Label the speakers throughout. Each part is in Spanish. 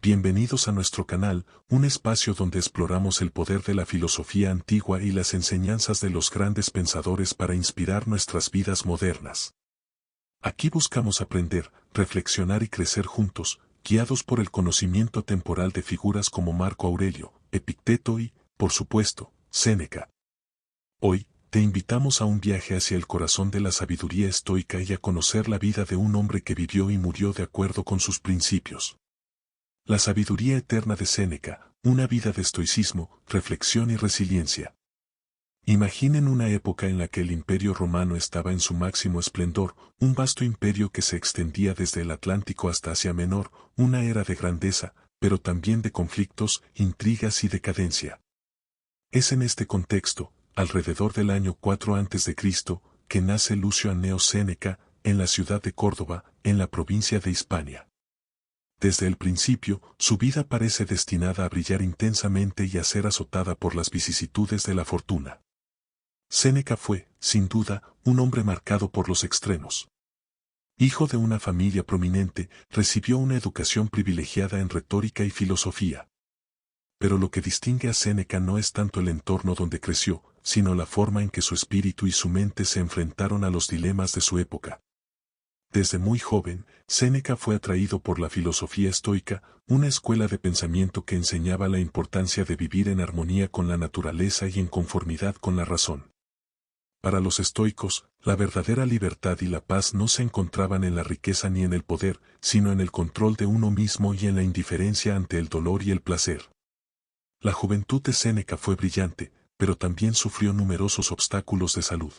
Speaker 1: bienvenidos a nuestro canal, un espacio donde exploramos el poder de la filosofía antigua y las enseñanzas de los grandes pensadores para inspirar nuestras vidas modernas. Aquí buscamos aprender, reflexionar y crecer juntos, guiados por el conocimiento temporal de figuras como Marco Aurelio, Epicteto y, por supuesto, Séneca. Hoy, te invitamos a un viaje hacia el corazón de la sabiduría estoica y a conocer la vida de un hombre que vivió y murió de acuerdo con sus principios. La sabiduría eterna de Séneca, una vida de estoicismo, reflexión y resiliencia. Imaginen una época en la que el Imperio Romano estaba en su máximo esplendor, un vasto imperio que se extendía desde el Atlántico hasta Asia Menor, una era de grandeza, pero también de conflictos, intrigas y decadencia. Es en este contexto, alrededor del año 4 a.C., que nace Lucio Anneo Séneca, en la ciudad de Córdoba, en la provincia de Hispania. Desde el principio, su vida parece destinada a brillar intensamente y a ser azotada por las vicisitudes de la fortuna. Séneca fue, sin duda, un hombre marcado por los extremos. Hijo de una familia prominente, recibió una educación privilegiada en retórica y filosofía. Pero lo que distingue a Séneca no es tanto el entorno donde creció, sino la forma en que su espíritu y su mente se enfrentaron a los dilemas de su época. Desde muy joven, Séneca fue atraído por la filosofía estoica, una escuela de pensamiento que enseñaba la importancia de vivir en armonía con la naturaleza y en conformidad con la razón. Para los estoicos, la verdadera libertad y la paz no se encontraban en la riqueza ni en el poder, sino en el control de uno mismo y en la indiferencia ante el dolor y el placer. La juventud de Séneca fue brillante, pero también sufrió numerosos obstáculos de salud.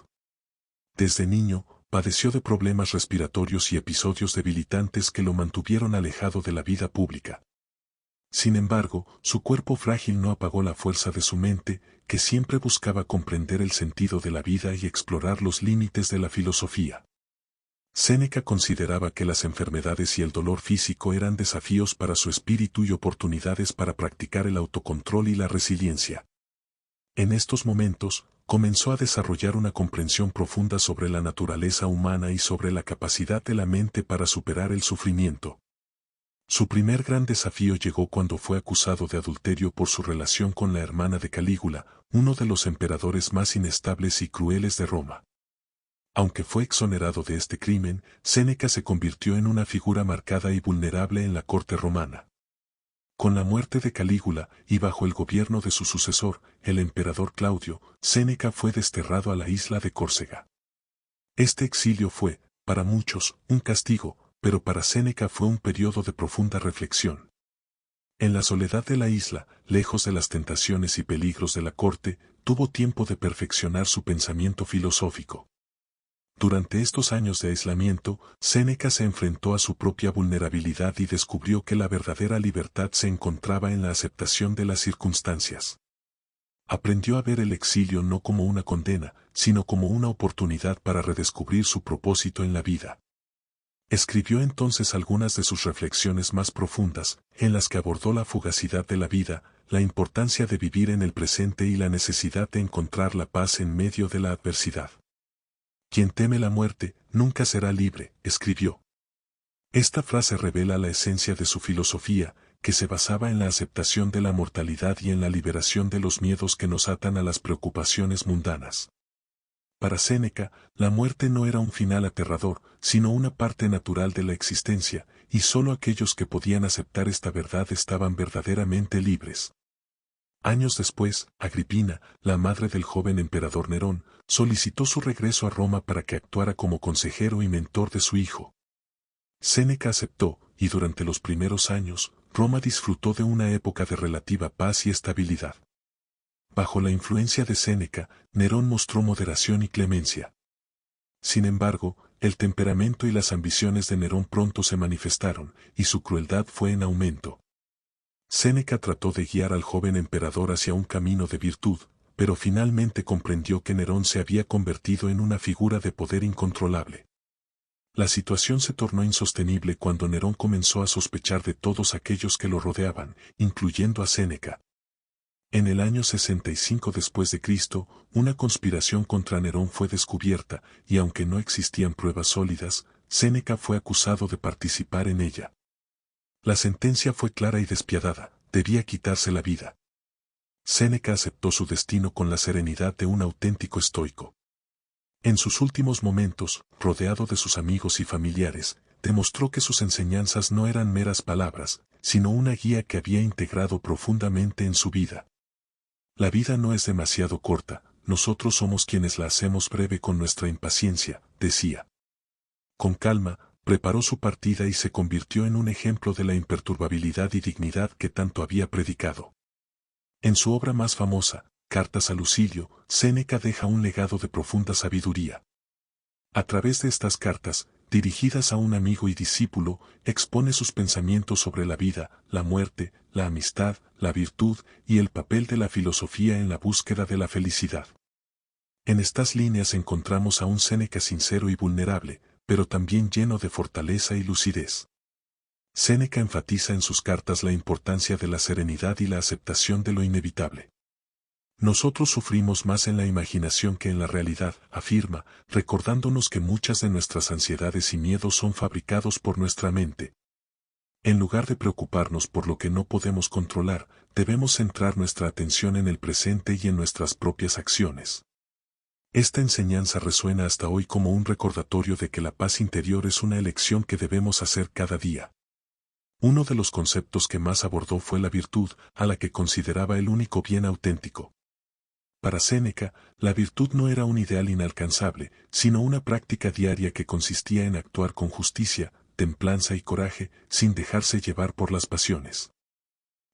Speaker 1: Desde niño, padeció de problemas respiratorios y episodios debilitantes que lo mantuvieron alejado de la vida pública. Sin embargo, su cuerpo frágil no apagó la fuerza de su mente, que siempre buscaba comprender el sentido de la vida y explorar los límites de la filosofía. Séneca consideraba que las enfermedades y el dolor físico eran desafíos para su espíritu y oportunidades para practicar el autocontrol y la resiliencia. En estos momentos, comenzó a desarrollar una comprensión profunda sobre la naturaleza humana y sobre la capacidad de la mente para superar el sufrimiento. Su primer gran desafío llegó cuando fue acusado de adulterio por su relación con la hermana de Calígula, uno de los emperadores más inestables y crueles de Roma. Aunque fue exonerado de este crimen, Séneca se convirtió en una figura marcada y vulnerable en la corte romana. Con la muerte de Calígula, y bajo el gobierno de su sucesor, el emperador Claudio, Séneca fue desterrado a la isla de Córcega. Este exilio fue, para muchos, un castigo, pero para Séneca fue un periodo de profunda reflexión. En la soledad de la isla, lejos de las tentaciones y peligros de la corte, tuvo tiempo de perfeccionar su pensamiento filosófico. Durante estos años de aislamiento, Séneca se enfrentó a su propia vulnerabilidad y descubrió que la verdadera libertad se encontraba en la aceptación de las circunstancias. Aprendió a ver el exilio no como una condena, sino como una oportunidad para redescubrir su propósito en la vida. Escribió entonces algunas de sus reflexiones más profundas, en las que abordó la fugacidad de la vida, la importancia de vivir en el presente y la necesidad de encontrar la paz en medio de la adversidad. Quien teme la muerte, nunca será libre, escribió. Esta frase revela la esencia de su filosofía, que se basaba en la aceptación de la mortalidad y en la liberación de los miedos que nos atan a las preocupaciones mundanas. Para Séneca, la muerte no era un final aterrador, sino una parte natural de la existencia, y solo aquellos que podían aceptar esta verdad estaban verdaderamente libres. Años después, Agripina, la madre del joven emperador Nerón, solicitó su regreso a Roma para que actuara como consejero y mentor de su hijo. Séneca aceptó, y durante los primeros años, Roma disfrutó de una época de relativa paz y estabilidad. Bajo la influencia de Séneca, Nerón mostró moderación y clemencia. Sin embargo, el temperamento y las ambiciones de Nerón pronto se manifestaron, y su crueldad fue en aumento. Séneca trató de guiar al joven emperador hacia un camino de virtud, pero finalmente comprendió que Nerón se había convertido en una figura de poder incontrolable. La situación se tornó insostenible cuando Nerón comenzó a sospechar de todos aquellos que lo rodeaban, incluyendo a Séneca. En el año 65 después de Cristo, una conspiración contra Nerón fue descubierta, y aunque no existían pruebas sólidas, Séneca fue acusado de participar en ella. La sentencia fue clara y despiadada, debía quitarse la vida. Séneca aceptó su destino con la serenidad de un auténtico estoico. En sus últimos momentos, rodeado de sus amigos y familiares, demostró que sus enseñanzas no eran meras palabras, sino una guía que había integrado profundamente en su vida. La vida no es demasiado corta, nosotros somos quienes la hacemos breve con nuestra impaciencia, decía. Con calma, preparó su partida y se convirtió en un ejemplo de la imperturbabilidad y dignidad que tanto había predicado. En su obra más famosa, Cartas a Lucilio, Séneca deja un legado de profunda sabiduría. A través de estas cartas, dirigidas a un amigo y discípulo, expone sus pensamientos sobre la vida, la muerte, la amistad, la virtud y el papel de la filosofía en la búsqueda de la felicidad. En estas líneas encontramos a un Séneca sincero y vulnerable, pero también lleno de fortaleza y lucidez. Séneca enfatiza en sus cartas la importancia de la serenidad y la aceptación de lo inevitable. Nosotros sufrimos más en la imaginación que en la realidad, afirma, recordándonos que muchas de nuestras ansiedades y miedos son fabricados por nuestra mente. En lugar de preocuparnos por lo que no podemos controlar, debemos centrar nuestra atención en el presente y en nuestras propias acciones. Esta enseñanza resuena hasta hoy como un recordatorio de que la paz interior es una elección que debemos hacer cada día. Uno de los conceptos que más abordó fue la virtud, a la que consideraba el único bien auténtico. Para Séneca, la virtud no era un ideal inalcanzable, sino una práctica diaria que consistía en actuar con justicia, templanza y coraje, sin dejarse llevar por las pasiones.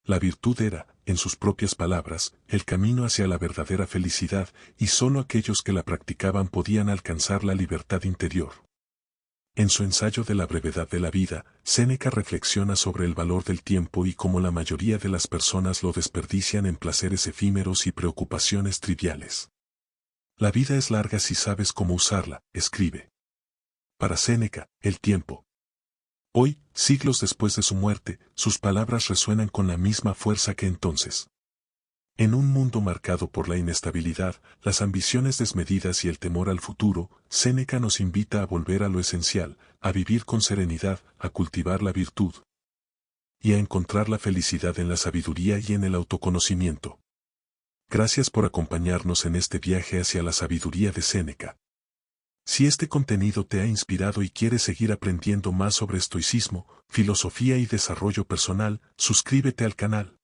Speaker 1: La virtud era, en sus propias palabras, el camino hacia la verdadera felicidad, y sólo aquellos que la practicaban podían alcanzar la libertad interior. En su ensayo de la brevedad de la vida, Séneca reflexiona sobre el valor del tiempo y cómo la mayoría de las personas lo desperdician en placeres efímeros y preocupaciones triviales. La vida es larga si sabes cómo usarla, escribe. Para Séneca, el tiempo. Hoy, siglos después de su muerte, sus palabras resuenan con la misma fuerza que entonces. En un mundo marcado por la inestabilidad, las ambiciones desmedidas y el temor al futuro, Séneca nos invita a volver a lo esencial, a vivir con serenidad, a cultivar la virtud y a encontrar la felicidad en la sabiduría y en el autoconocimiento. Gracias por acompañarnos en este viaje hacia la sabiduría de Séneca. Si este contenido te ha inspirado y quieres seguir aprendiendo más sobre estoicismo, filosofía y desarrollo personal, suscríbete al canal.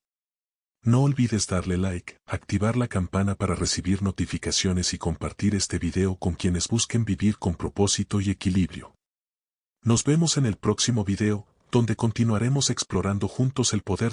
Speaker 1: No olvides darle like, activar la campana para recibir notificaciones y compartir este video con quienes busquen vivir con propósito y equilibrio. Nos vemos en el próximo video, donde continuaremos explorando juntos el poder